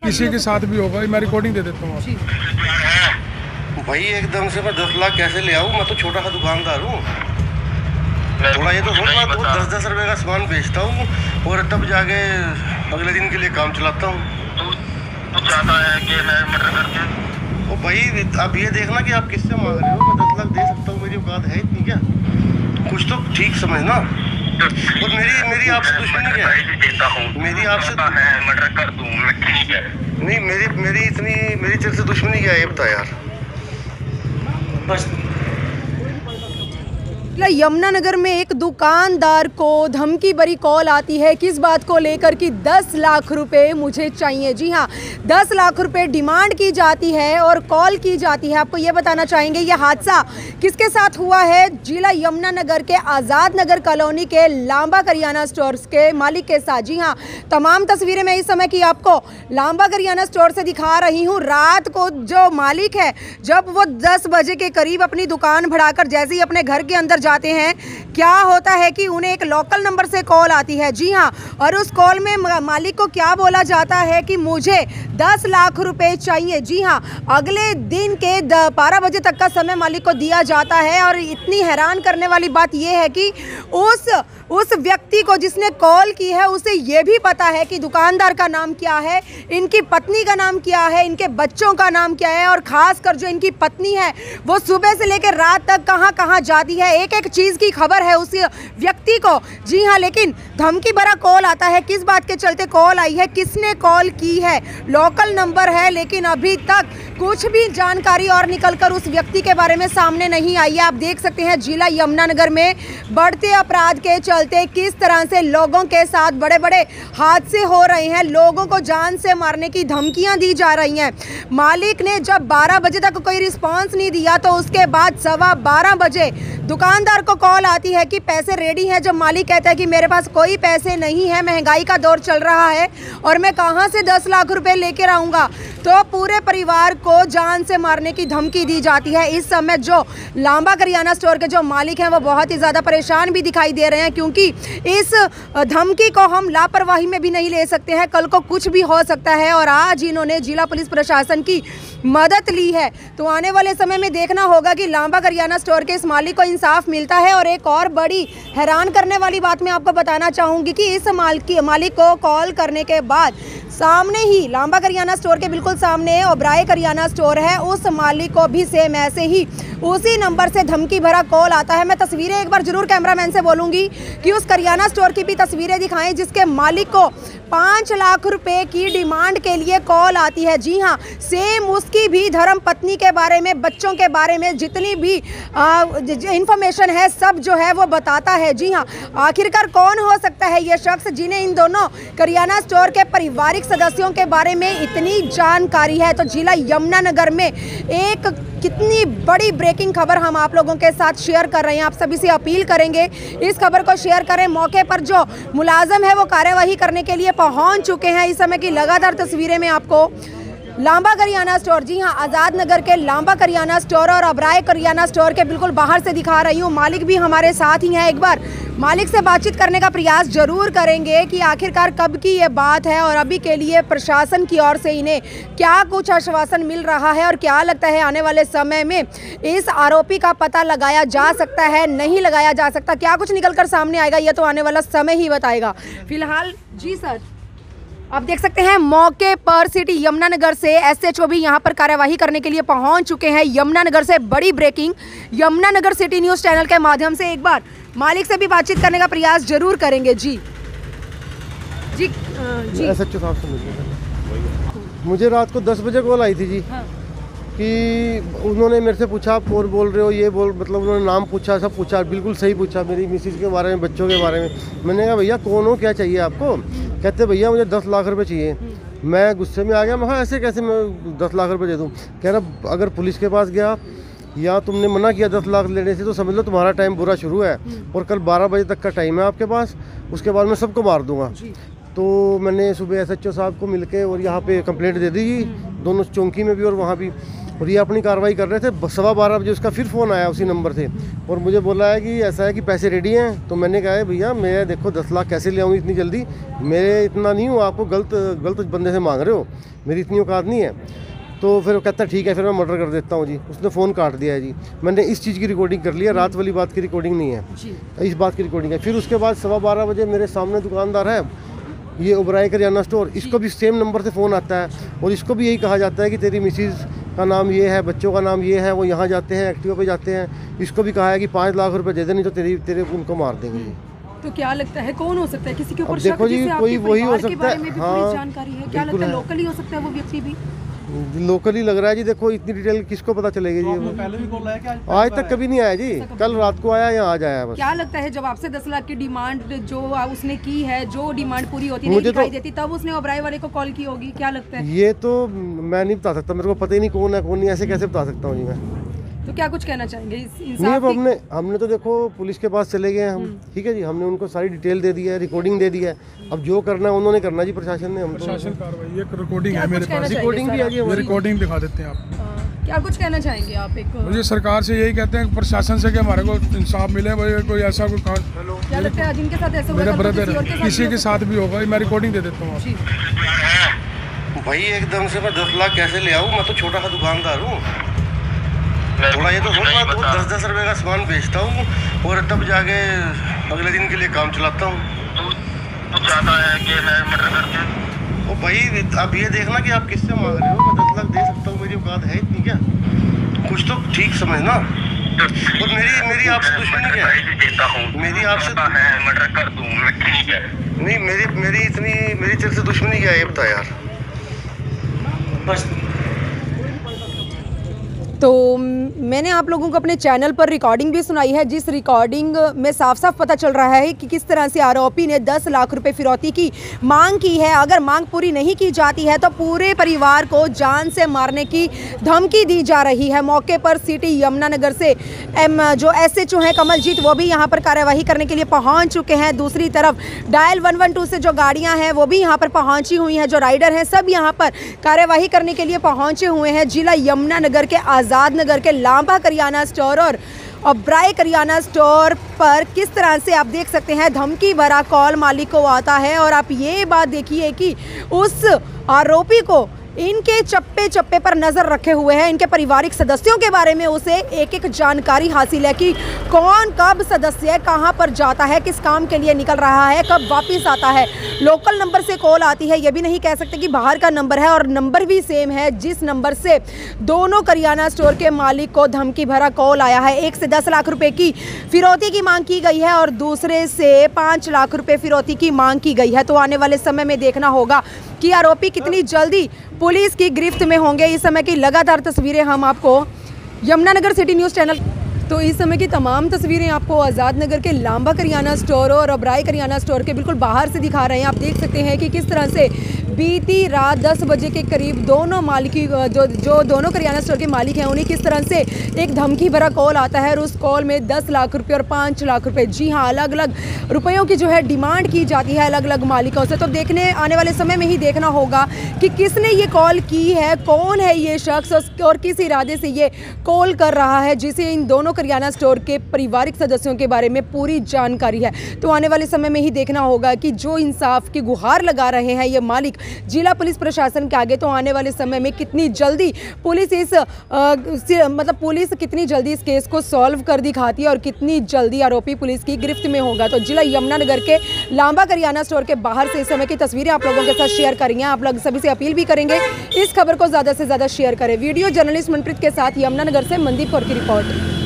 किसी के साथ भी होगा, मैं रिकॉर्डिंग दे देता हूँ। भाई एकदम से मैं 10 लाख कैसे ले आऊँ? मैं तो छोटा सा दुकानदार हूँ। थोड़ा ये तो सोच, मैं तो 10-10 रुपए का सामान बेचता हूँ और तब जाके अगले दिन के लिए काम चलाता हूँ। तो चाहता है कि मैं मर्डर करके? ओ भाई अब ये देखना कि आप किससे मांग रहे हो। मैं 10 लाख दे सकता हूँ, मेरी औकात है इतनी क्या? कुछ तो ठीक समझना। और मेरी आपसे दुश्मनी क्या है? देता हूँ, मेरी आपसे मर्डर कर दूँ मैं, ठीक है? नहीं, मेरी तेरे से दुश्मनी क्या है ये बता यार। बस यमुनानगर में एक दुकानदार को धमकी भरी कॉल आती है, किस बात को लेकर कि 10 लाख रुपए मुझे चाहिए। जी हाँ, 10 लाख रुपए डिमांड की जाती है और कॉल की जाती है। आपको ये बताना चाहेंगे ये हादसा किसके साथ हुआ है। जिला यमुनानगर के आज़ाद नगर कॉलोनी के लांबा करियाना स्टोर्स के मालिक के साथ। जी हाँ, तमाम तस्वीरें मैं इस समय की आपको लांबा करियाना स्टोर से दिखा रही हूँ। रात को जो मालिक है, जब वो 10 बजे के करीब अपनी दुकान बढ़ाकर जैसे ही अपने घर के अंदर जाते हैं, क्या होता है कि उन्हें एक लोकल नंबर से कॉल आती है। जी हाँ, और उस कॉल में मालिक को क्या बोला जाता है कि मुझे 10 लाख रुपए चाहिए। जी हाँ, अगले दिन के 12 बजे तक का समय मालिक को दिया जाता है। और इतनी हैरान करने वाली बात यह है कि उस व्यक्ति को जिसने कॉल की है उसे ये भी पता है कि दुकानदार का नाम क्या है, इनकी पत्नी का नाम क्या है, इनके बच्चों का नाम क्या है, और खासकर जो इनकी पत्नी है वो सुबह से लेकर रात तक कहाँ कहाँ जाती है, एक एक चीज़ की खबर है उस व्यक्ति को। जी हाँ, लेकिन धमकी भरा कॉल आता है। किस बात के चलते कॉल आई है, किसने कॉल की है, लोकल नंबर है, लेकिन अभी तक कुछ भी जानकारी और निकलकर उस व्यक्ति के बारे में सामने नहीं आई है। आप देख सकते हैं जिला यमुनानगर में बढ़ते अपराध के चलते किस तरह से लोगों के साथ बड़े बड़े हादसे हो रहे हैं, लोगों को जान से मारने की धमकियां दी जा रही हैं। मालिक ने जब 12 बजे तक कोई रिस्पांस नहीं दिया तो उसके बाद 12:15 बजे दुकानदार को कॉल आती है कि पैसे रेडी हैं। जब मालिक कहता है कि मेरे पास कोई पैसे नहीं है, महंगाई का दौर चल रहा है और मैं कहां से 10 लाख रुपए लेकर आऊंगा, तो पूरे परिवार को जान से मारने की धमकी दी जाती है। इस समय जो लांबा करियाना स्टोर के जो मालिक हैं वो बहुत ही ज़्यादा परेशान भी दिखाई दे रहे हैं, क्योंकि इस धमकी को हम लापरवाही में भी नहीं ले सकते हैं, कल को कुछ भी हो सकता है। और आज इन्होंने जिला पुलिस प्रशासन की मदद ली है, तो आने वाले समय में देखना होगा कि लांबा करियाना स्टोर के इस मालिक को इंसाफ मिलता है। और एक और बड़ी हैरान करने वाली बात मैं आपको बताना चाहूँगी कि इस मालिक को कॉल करने के बाद सामने ही लांबा करियाना स्टोर के बिल्कुल सामने ओबराय करियाना स्टोर है, उस मालिक को भी सेम ऐसे ही उसी नंबर से धमकी भरा कॉल आता है। मैं तस्वीरें एक बार जरूर कैमरामैन से बोलूँगी कि उस करियाना स्टोर की भी तस्वीरें दिखाएं जिसके मालिक को 5 लाख रुपए की डिमांड के लिए कॉल आती है। जी हाँ, सेम उसकी भी धर्म पत्नी के बारे में, बच्चों के बारे में जितनी भी इंफॉर्मेशन है सब जो है वो बताता है। जी हाँ, आखिरकार कौन हो सकता है ये शख्स जिन्हें इन दोनों करियाना स्टोर के पारिवारिक सदस्यों के बारे में इतनी जानकारी है। तो जिला यमुनानगर में एक कितनी बड़ी ब्रेकिंग खबर हम आप लोगों के साथ शेयर कर रहे हैं। आप सभी से अपील करेंगे इस खबर को शेयर करें। मौके पर जो मुलाजिम है वो कार्यवाही करने के लिए पहुंच चुके हैं। इस समय की लगातार तस्वीरें में आपको लांबा करियाना स्टोर, जी हाँ, आज़ाद नगर के लांबा करियाना स्टोर और ओबराय करियाना स्टोर के बिल्कुल बाहर से दिखा रही हूँ। मालिक भी हमारे साथ ही हैं। एक बार मालिक से बातचीत करने का प्रयास जरूर करेंगे कि आखिरकार कब की ये बात है और अभी के लिए प्रशासन की ओर से इन्हें क्या कुछ आश्वासन मिल रहा है और क्या लगता है आने वाले समय में इस आरोपी का पता लगाया जा सकता है, नहीं लगाया जा सकता, क्या कुछ निकल कर सामने आएगा ये तो आने वाला समय ही बताएगा। फिलहाल जी सर, आप देख सकते हैं मौके पर सिटी यमुनानगर से एसएचओ भी यहां पर कार्यवाही करने के लिए पहुंच चुके हैं। यमुनानगर से बड़ी breaking Yamunanagar city news channel के माध्यम से एक बार मालिक से भी बातचीत करने का प्रयास जरूर करेंगे। जी जी जी, एसएचओ साहब से मिलते। मुझे रात को 10 बजे कॉल आई थी जी। हाँ। कि उन्होंने मेरे से पूछा आप कौन बोल रहे हो, ये बोल, मतलब उन्होंने नाम पूछा, सब पूछा, बिल्कुल सही पूछा, मेरी मिसेज के बारे में, बच्चों के बारे में। मैंने कहा भैया कौन हो, क्या चाहिए आपको? कहते भैया मुझे 10 लाख रुपए चाहिए। मैं गुस्से में आ गया, मैं ऐसे कैसे मैं 10 लाख रुपए दे दूँ? कह रहा अगर पुलिस के पास गया या तुमने मना किया 10 लाख लेने से तो समझ लो तुम्हारा टाइम बुरा शुरू है और कल 12 बजे तक का टाइम है आपके पास, उसके बाद मैं सबको मार दूंगा। तो मैंने सुबह एसएचओ साहब को मिलके और यहाँ पे कंप्लेंट दे दी, दोनों चौकी में भी और वहाँ भी। और ये अपनी कार्रवाई कर रहे थे। 12:15 बजे उसका फिर फ़ोन आया उसी नंबर से और मुझे बोला है कि ऐसा है कि पैसे रेडी हैं। तो मैंने कहा है भैया मैं देखो 10 लाख कैसे ले आऊँ इतनी जल्दी, मेरे इतना नहीं हूँ, आपको गलत बंदे से मांग रहे हो, मेरी इतनी औकात नहीं है। तो फिर वो कहता है ठीक है फिर मैं मर्डर कर देता हूँ जी। उसने फ़ोन काट दिया है जी। मैंने इस चीज़ की रिकॉर्डिंग कर लिया, रात वाली बात की रिकॉर्डिंग नहीं है जी। इस बात की रिकॉर्डिंग है। फिर उसके बाद 12:15 बजे मेरे सामने दुकानदार है ये ओबराय करियाना स्टोर, इसको भी सेम नंबर से फ़ोन आता है और इसको भी यही कहा जाता है कि तेरी मिसिज़ का नाम ये है, बच्चों का नाम ये है, वो यहाँ जाते हैं, एक्टिवा पे जाते हैं। इसको भी कहा है कि 5 लाख रुपए दे दे नहीं तो तेरे उनको मार देंगे जी। तो क्या लगता है कौन हो सकता है, किसी के ऊपर अब देखो जी कोई वही हो सकता है। हाँ जानकारी है, क्या लगता है लोकली हो सकता है वो व्यक्ति भी? लोकली लग रहा है जी। देखो इतनी डिटेल किसको पता चलेगी जी। पहले भी कॉल आया क्या? आज तक कभी नहीं आया जी, कल रात को आया या आज आया बस। क्या लगता है जब आपसे 10 लाख की डिमांड जो उसने की है, जो डिमांड पूरी होती नहीं दिखाई देती, तब उसने ओबराय वाले को कॉल की होगी, क्या लगता है? ये तो मैं नहीं बता सकता, मेरे को पता ही नहीं कौन है कौन नहीं, ऐसे कैसे बता सकता हूँ जी मैं। तो क्या कुछ कहना चाहेंगे नहीं, अब हमने तो देखो पुलिस के पास चले गए हैं हम, ठीक है जी। हमने उनको सारी डिटेल दे दी है, रिकॉर्डिंग दे दी है। अब जो करना है उन्होंने करना जी, प्रशासन ने। हम तो प्रशासन कार्रवाई, एक रिकॉर्डिंग है मेरे पास, रिकॉर्डिंग भी है जी, रिकॉर्डिंग दिखा देते हैं आप। क्या कुछ कहना चाहेंगे आप? एक मुझे सरकार से यही कहते हैं प्रशासन से कि हमारे को इंसाफ मिले, कोई ऐसा कोई क्या लगता है जिनके साथ ऐसा मेरा ब्रदर किसी के साथ भी होगा, मैं रिकॉर्डिंग दे देता हूँ। भाई एकदम से मैं 10 लाख कैसे ले आऊँ? मैं तो छोटा सा दुकानदार हूँ, थोड़ा ये तो सोचना, तो 10-10 रुपए का सामान बेचता हूँ और तब जाके अगले दिन के लिए काम चलाता हूँ। तो चाहता है कि मैं मर्डर करके। ओ भाई आप ये देखना कि आप किससे मांग रहे हो। मैं 10 लाख दे सकता हूँ, मेरी औकात है इतनी क्या? कुछ तो ठीक समझना। और मेरी आपसे दुश्मनी क्या है? देता हूँ मेरी आपसे है मर्डर कर दूँ मैं, ठीक है? नहीं, मेरी तेरे से दुश्मनी क्या है ये बता यार। बस तो मैंने आप लोगों को अपने चैनल पर रिकॉर्डिंग भी सुनाई है, जिस रिकॉर्डिंग में साफ साफ पता चल रहा है कि किस तरह से आरोपी ने 10 लाख रुपए फिरौती की मांग की है। अगर मांग पूरी नहीं की जाती है तो पूरे परिवार को जान से मारने की धमकी दी जा रही है। मौके पर सिटी यमुनानगर से जो SHO हैं कमलजीत, वो भी यहाँ पर कार्यवाही करने के लिए पहुँच चुके हैं। दूसरी तरफ डायल 112 से जो गाड़ियाँ हैं वो भी यहाँ पर पहुँची हुई हैं, जो राइडर हैं सब यहाँ पर कार्यवाही करने के लिए पहुँचे हुए हैं। जिला यमुनानगर के आज़ाद नगर के लांबा करियाना स्टोर और ओबराय करियाना स्टोर पर किस तरह से आप देख सकते हैं धमकी भरा कॉल मालिक को आता है। और आप ये बात देखिए कि उस आरोपी को इनके चप्पे चप्पे पर नज़र रखे हुए हैं, इनके पारिवारिक सदस्यों के बारे में उसे एक एक जानकारी हासिल है कि कौन कब सदस्य है, कहां पर जाता है, किस काम के लिए निकल रहा है, कब वापस आता है। लोकल नंबर से कॉल आती है, ये भी नहीं कह सकते कि बाहर का नंबर है, और नंबर भी सेम है जिस नंबर से दोनों करियाना स्टोर के मालिक को धमकी भरा कॉल आया है। एक से 10 लाख रुपए की फिरौती की मांग की गई है और दूसरे से 5 लाख रुपए फिरौती की मांग की गई है। तो आने वाले समय में देखना होगा कि आरोपी कितनी जल्दी पुलिस की गिरफ्त में होंगे। इस समय की लगातार तस्वीरें हम आपको यमुनानगर सिटी न्यूज़ चैनल, तो इस समय की तमाम तस्वीरें आपको आज़ाद नगर के लांबा करियाना स्टोर और ओबराय करियाना स्टोर के बिल्कुल बाहर से दिखा रहे हैं। आप देख सकते हैं कि किस तरह से बीती रात 10 बजे के करीब दोनों मालिकी जो दोनों करियाना स्टोर के मालिक हैं उन्हें किस तरह से एक धमकी भरा कॉल आता है और उस कॉल में 10 लाख रुपए और 5 लाख रुपए, जी हाँ, अलग अलग रुपयों की जो है डिमांड की जाती है अलग अलग मालिकों से। तो देखने आने वाले समय में ही देखना होगा कि किसने ये कॉल की है, कौन है ये शख्स और किस इरादे से ये कॉल कर रहा है, जिसे इन दोनों करियाना स्टोर के पारिवारिक सदस्यों के बारे में पूरी जानकारी है। तो आने वाले समय में ही देखना होगा कि जो इंसाफ की गुहार लगा रहे हैं ये मालिक जिला पुलिस प्रशासन के आगे, तो आने वाले समय में कितनी जल्दी पुलिस पुलिस कितनी जल्दी इस केस को सॉल्व कर दिखाती है और कितनी जल्दी आरोपी पुलिस की गिरफ्त में होगा। तो जिला यमुनानगर के लांबा करियाना स्टोर के बाहर से इस समय की तस्वीरें आप लोगों के साथ शेयर करेंगे। आप लोग सभी से अपील भी करेंगे इस खबर को ज़्यादा से ज़्यादा शेयर करें। वीडियो जर्नलिस्ट मनप्रीत के साथ यमुनानगर से मनदीप कौर की रिपोर्ट।